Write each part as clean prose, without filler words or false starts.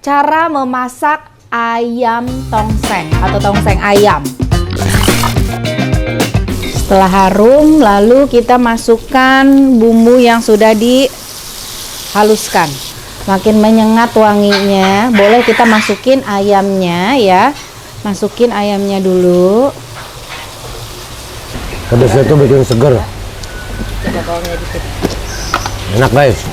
cara memasak ayam tongseng atau tongseng ayam. Setelah harum, lalu kita masukkan bumbu yang sudah dihaluskan. Makin menyengat wanginya, boleh kita masukin ayamnya ya. Masukin ayamnya dulu. Pedasnya itu bikin seger. Coba bawangnya dikit. Enak guys.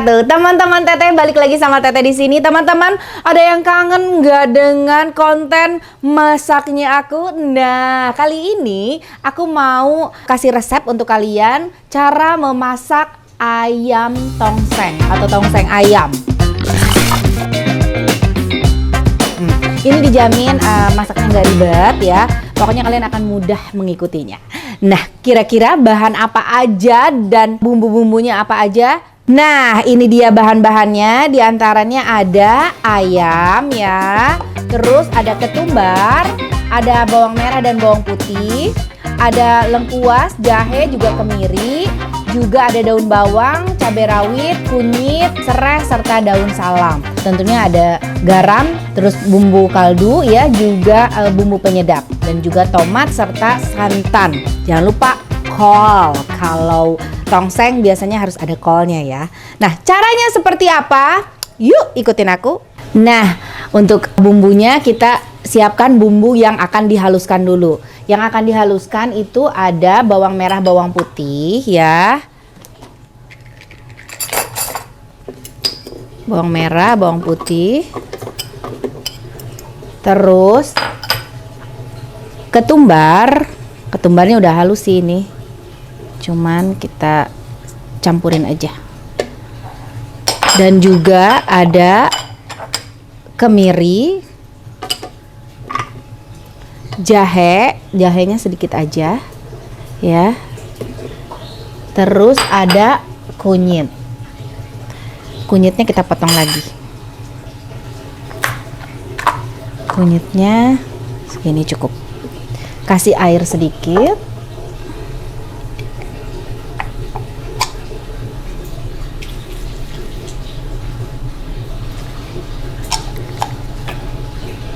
Teman-teman Teteh balik lagi sama Teteh di sini. Teman-teman, ada yang kangen nggak dengan konten masaknya aku? Nah, kali ini aku mau kasih resep untuk kalian cara memasak ayam tongseng atau tongseng ayam. Ini dijamin masaknya nggak ribet ya. Pokoknya kalian akan mudah mengikutinya. Nah, kira-kira bahan apa aja dan bumbu-bumbunya apa aja? Nah, ini dia bahan-bahannya. Di antaranya ada ayam ya. Terus ada ketumbar, ada bawang merah dan bawang putih, ada lengkuas, jahe, juga kemiri, juga ada daun bawang, cabai rawit, kunyit, serai, serta daun salam. Tentunya ada garam, terus bumbu kaldu ya, juga bumbu penyedap, dan juga tomat serta santan. Jangan lupa kol. Kalau tongseng biasanya harus ada kolnya ya. Nah, caranya seperti apa? Yuk ikutin aku. Nah, untuk bumbunya kita siapkan bumbu yang akan dihaluskan dulu. Yang akan dihaluskan itu ada bawang merah, bawang putih ya. Bawang merah, bawang putih. Terus ketumbar. Ketumbarnya udah halus sih ini. Cuman kita campurin aja. Dan juga ada kemiri, jahe, jahenya sedikit aja ya. Terus ada kunyit. Kunyitnya kita potong lagi. Kunyitnya segini cukup. Kasih air sedikit.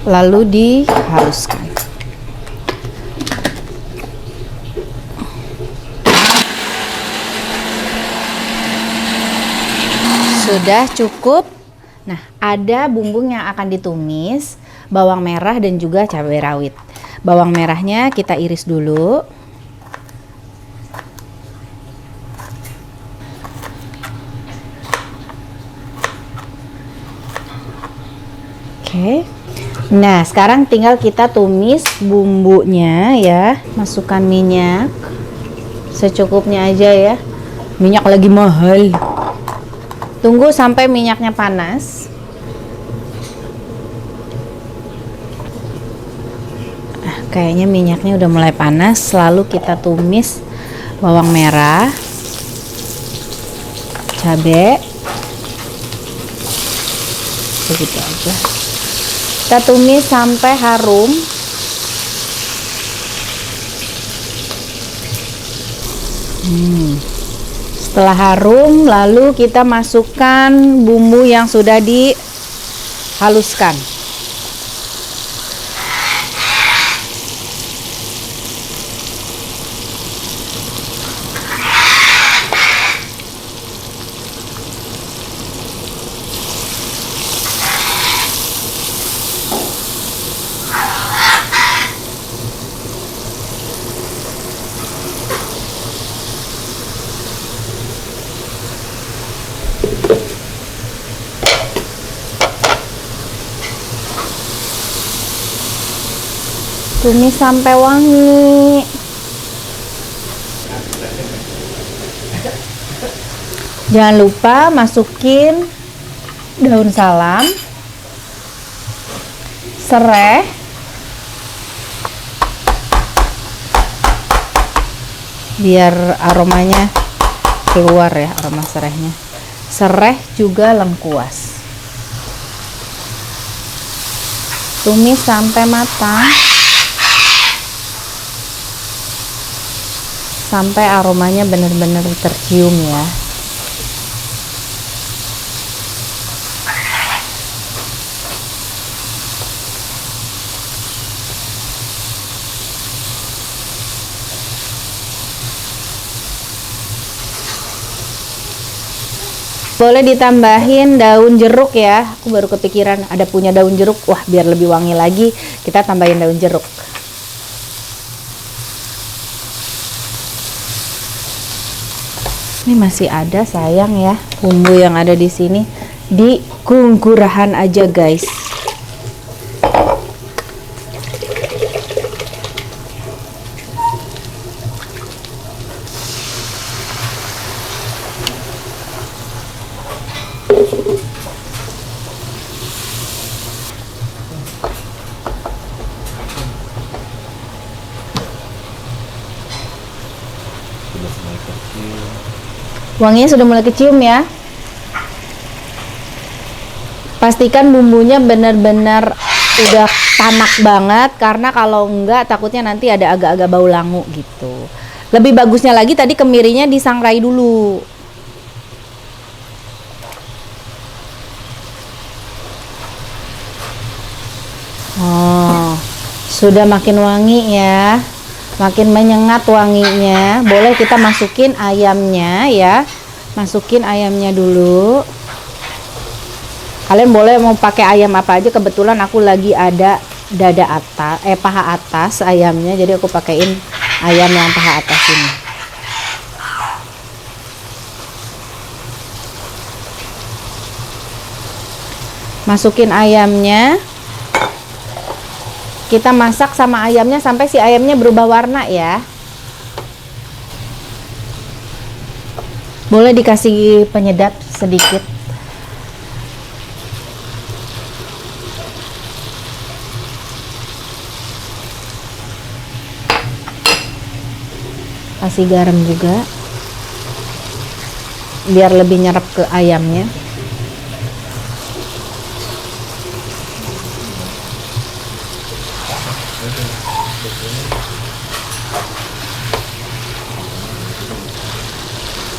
Lalu dihaluskan. Sudah cukup. Nah, ada bumbu yang akan ditumis, bawang merah dan juga cabai rawit. Bawang merahnya kita iris dulu. Oke. Nah, sekarang tinggal kita tumis bumbunya ya. Masukkan minyak secukupnya aja ya. Minyak lagi mahal. Tunggu sampai minyaknya panas. Kayaknya minyaknya udah mulai panas. Lalu kita tumis bawang merah, cabai, begitu aja. Kita tumis sampai harum. Setelah harum, lalu kita masukkan bumbu yang sudah dihaluskan. Tumis sampai wangi. Jangan lupa masukin daun salam, serai, biar aromanya keluar ya, aroma serainya. Serai juga lengkuas. Tumis sampai matang, sampai aromanya benar-benar tercium ya. Boleh ditambahin daun jeruk ya. Aku baru kepikiran ada punya daun jeruk. Wah, biar lebih wangi lagi, kita tambahin daun jeruk. Ini masih ada sayang ya bumbu yang ada di sini. Dikungkurahan aja guys. Wanginya sudah mulai kecium ya. Pastikan bumbunya benar-benar udah tanak banget, karena kalau enggak takutnya nanti ada agak-agak bau langu gitu. Lebih bagusnya lagi tadi kemirinya disangrai dulu. Oh, sudah makin wangi ya. Makin menyengat wanginya. Boleh kita masukin ayamnya ya. Masukin ayamnya dulu. Kalian boleh mau pakai ayam apa aja. Kebetulan aku lagi ada dada atas, paha atas ayamnya. Jadi aku pakaiin ayam yang paha atas ini. Masukin ayamnya. Kita masak sama ayamnya sampai si ayamnya berubah warna ya. Boleh dikasih penyedap sedikit. Kasih garam juga. Biar lebih nyerap ke ayamnya.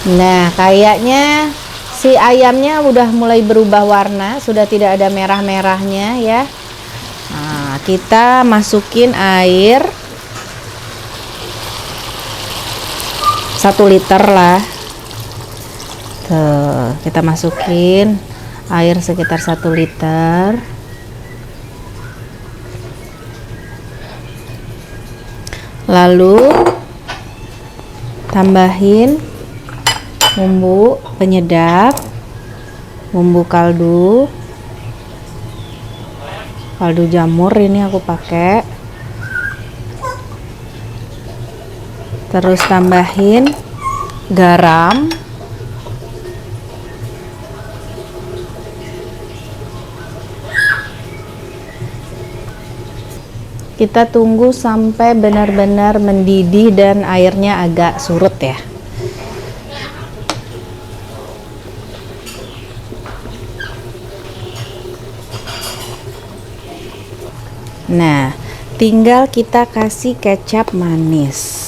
Nah, kayaknya si ayamnya udah mulai berubah warna, sudah tidak ada merah-merahnya ya. Nah, kita masukin air 1 liter lah. Tuh, kita masukin air sekitar 1 liter. Lalu tambahin bumbu penyedap, bumbu kaldu jamur ini aku pakai. Terus tambahin garam, kita tunggu sampai benar-benar mendidih dan airnya agak surut ya. Nah, tinggal kita kasih kecap manis.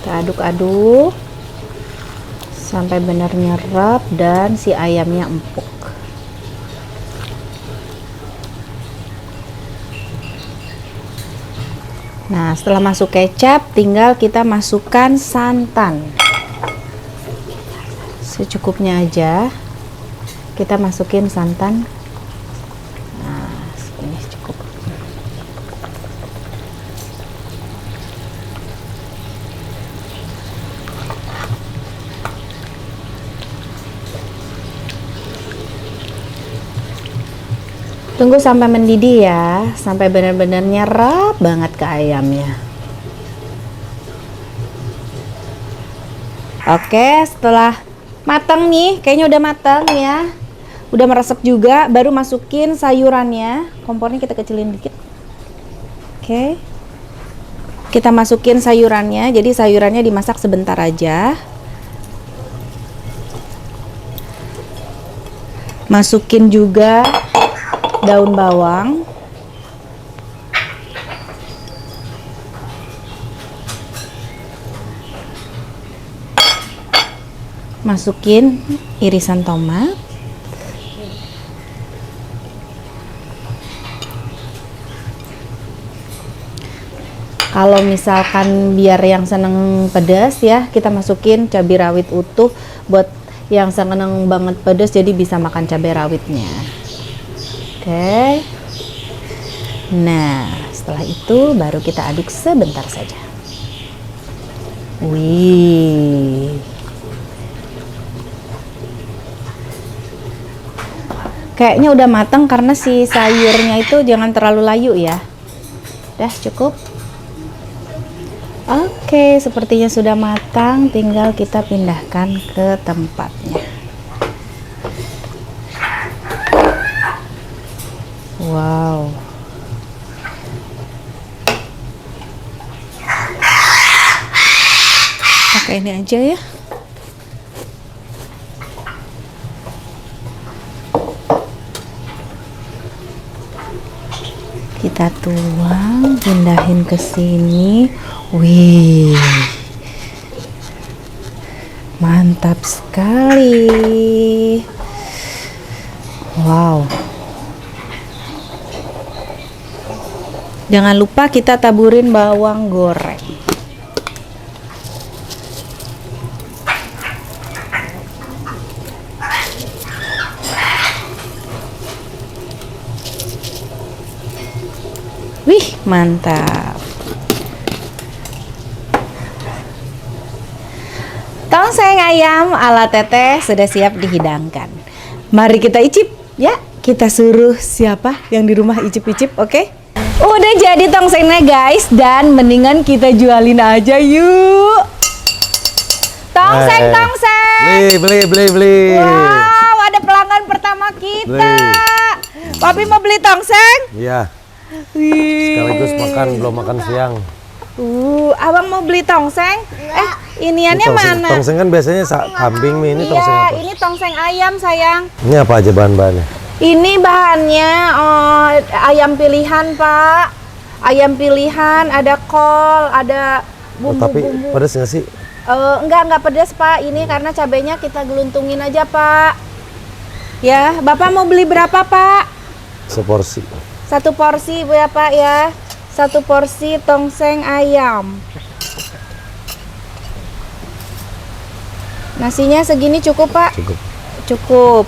Kita aduk-aduk sampai benar nyerap dan si ayamnya empuk. Nah, setelah masuk kecap, tinggal kita masukkan santan. Secukupnya aja. Kita masukin santan. Nah, ini cukup. Tunggu sampai mendidih ya, sampai benar-benar nyerap banget ke ayamnya. Oke, setelah matang nih, kayaknya udah matang ya. Udah meresap juga, baru masukin sayurannya. Kompornya kita kecilin dikit. Oke. Kita masukin sayurannya, jadi sayurannya dimasak sebentar aja. Masukin juga daun bawang. Masukin irisan tomat. Kalau misalkan biar yang seneng pedas ya, kita masukin cabai rawit utuh. Buat yang seneng banget pedas jadi bisa makan cabai rawitnya. Oke. Nah, setelah itu baru kita aduk sebentar saja. Wih. Kayaknya udah matang karena si sayurnya itu jangan terlalu layu ya. Udah cukup. Oke, sepertinya sudah matang, tinggal kita pindahkan ke tempatnya. Wow. Pakai ini aja ya. Kita tuang, pindahin ke sini. Wih, mantap sekali. Wow. Jangan lupa kita taburin bawang goreng. Wih, mantap. Tongseng ayam ala Teteh sudah siap dihidangkan. Mari kita icip ya. Kita suruh siapa yang di rumah icip-icip, oke? Udah jadi tongsengnya guys, dan mendingan kita jualin aja yuk. Tongseng, tongseng. Beli. Wow, ada pelanggan pertama kita. Papi mau beli tongseng? Iya. Wih. Sekaligus makan, belum makan siang. Abang mau beli tongseng? Iniannya Ini tongseng, mana? Tongseng kan biasanya kambing nih, ini tongseng Iya, apa? ini tongseng ayam sayang. Ini apa aja bahan-bahannya? Ini bahannya ayam pilihan Pak. Ayam pilihan, ada kol, ada Tapi bumbu-bumbu. pedas nggak sih? Enggak pedas Pak. Ini karena cabenya kita geluntungin aja Pak. Ya, Bapak mau beli berapa Pak? Seporsi. Satu porsi ya Pak ya. Satu porsi tongseng ayam. Nasinya segini cukup Pak? Cukup. Cukup.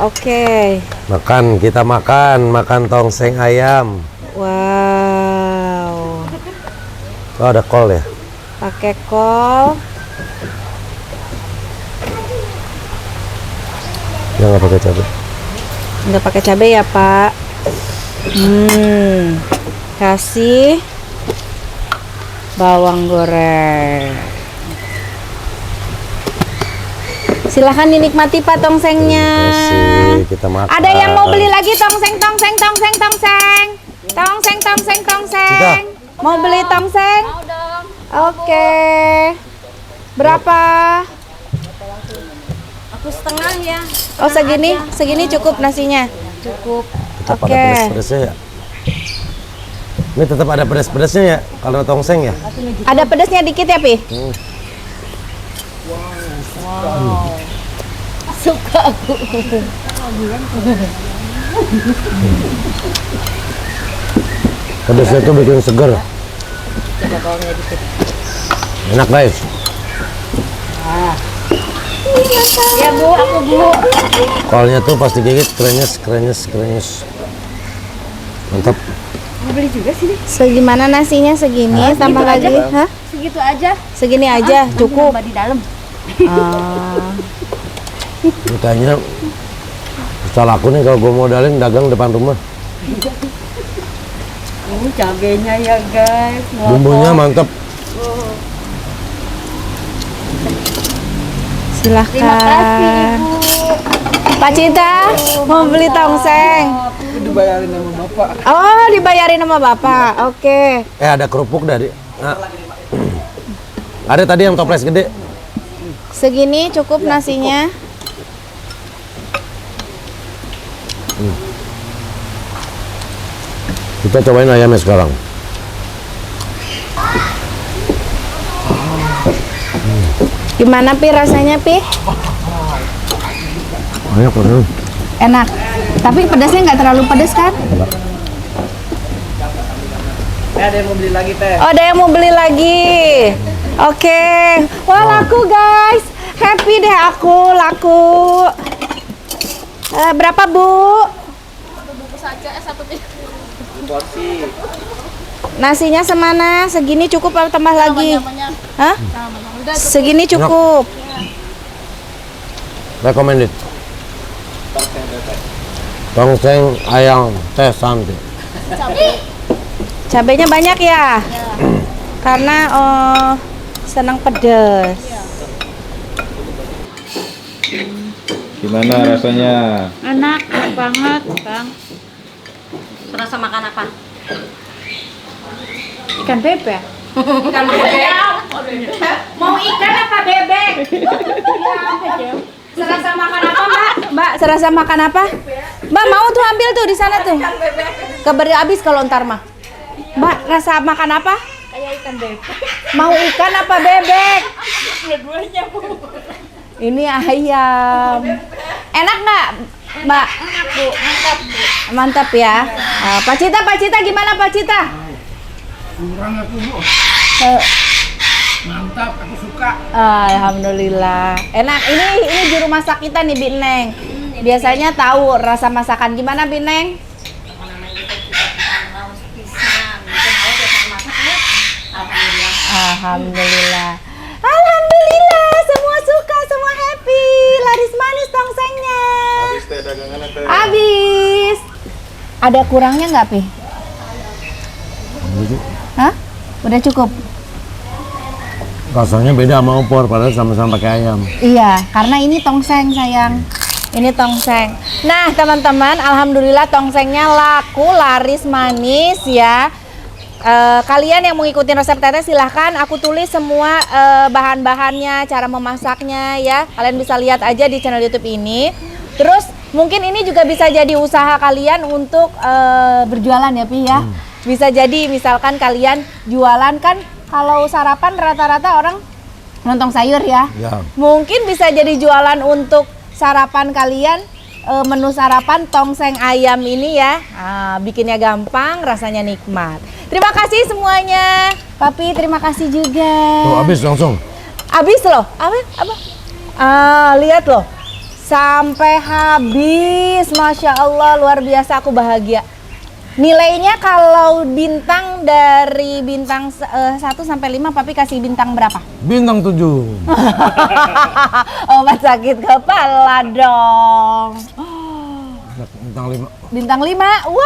Oke. Makan, kita makan tongseng ayam. Wow. Oh, ada kol ya? Pakai kol. Ya nggak pakai cabai. Nggak pakai cabai ya Pak. Kasih bawang goreng. Silahkan dinikmati Pak tongsengnya. Kasih, kita makan. Ada yang mau beli lagi tongseng. Tongseng. Mau beli tongseng? Mau dong. Oke. Berapa? Aku setengah ya. Oh segini cukup nasinya. Cukup. Tetap Oke. ada pedas-pedasnya ya? Ini tetap ada pedas-pedasnya ya? Kalau tongseng ya? Ada pedasnya dikit ya Pi? Suka aku. Pedasnya tuh bikin seger. Coba bawangnya dikit. Enak guys. Ya Bu, aku Bu. Kolnya tuh pas digigit krenyes. Mantap. Mau beli juga sini. Segimana nasinya segini? Tambah Segitu lagi? aja. Hah? Segitu aja. Segini aja cukup. Nambah di dalam. Ah, Ini kayaknya Salah aku nih kalau gue modalin dagang depan rumah. Cabenya ya guys. Bumbunya mantep. Silahkan. Terima kasih Ibu. Pak Cinta mau beli tongseng. Dibayarin sama bapak. Oh, dibayarin sama bapak. Oke. Ada kerupuk dari. Nah. Ada tadi yang toples gede. Segini cukup nasinya. Kita cobain ayamnya sekarang. Gimana Pi rasanya Pi? Banyak kan? Enak. Tapi pedasnya nggak terlalu pedas kan? Ada yang mau beli lagi teh. Oh, ada yang mau beli lagi. Oke. Wah, laku guys. Happy deh aku, laku. Berapa Bu? Porsi. Nasinya semana? Segini cukup atau tambah lagi? Hah? Segini cukup. Recommended. Tongseng ayam teh santai. Cabenya banyak ya? Karena senang pedas. Gimana rasanya? Enak banget, Bang. Serasa makan apa? Ikan bebek. Ikan bebek. Mau ikan apa bebek? Serasa makan apa, Mbak? Mbak, serasa makan apa? Mbak, mau tuh ambil tuh di sana tuh. Keberi habis kalau ntar mah. Mbak, rasa makan apa? Kayak ikan bebek. Mau ikan apa bebek? Dua-duanya, Bu. Ini ayam. Enak nggak, Mbak? Enak, Bu. Mantap, Bu. Mantap ya. Pak Cita gimana Pak Cita? Kurang aku Bu. Mantap, aku suka. Alhamdulillah. Enak. Ini juru masak kita nih, Bi Neng. Biasanya tahu rasa masakan gimana, Bi Neng? Alhamdulillah. Alhamdulillah, semua suka, semua happy. Laris manis tongsengnya. Habis teh dagangannya teh. Habis. Ada kurangnya nggak, Pi? Hah? Udah cukup? Rasanya beda sama opor, padahal sama-sama pakai ayam. Iya, karena ini tongseng sayang. Ini tongseng. Nah teman-teman, alhamdulillah tongsengnya laku, laris manis ya. Kalian yang mau ikutin resep Teteh silahkan aku tulis semua bahan-bahannya, cara memasaknya ya. Kalian bisa lihat aja di channel YouTube ini. Terus mungkin ini juga bisa jadi usaha kalian untuk berjualan ya Pi ya. Bisa jadi misalkan kalian jualan kan kalau sarapan rata-rata orang lontong sayur ya. Ya. Mungkin bisa jadi jualan untuk sarapan kalian, menu sarapan tongseng ayam ini ya. Bikinnya gampang, rasanya nikmat. Terima kasih semuanya. Papi terima kasih juga. Tuh habis langsung. Habis loh. Apa? Lihat loh. Sampai habis. Masya Allah luar biasa, aku bahagia. Nilainya kalau bintang dari bintang 1 sampai 5 Papi kasih bintang berapa? Bintang 7. Obat sakit kepala dong. Bintang 5. Bintang 5. Wow.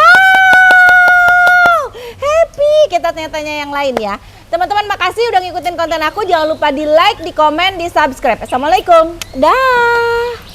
Happy. Kita tanya-tanya yang lain ya. Teman-teman makasih udah ngikutin konten aku. Jangan lupa di like, di komen, di subscribe. Assalamualaikum. Dah.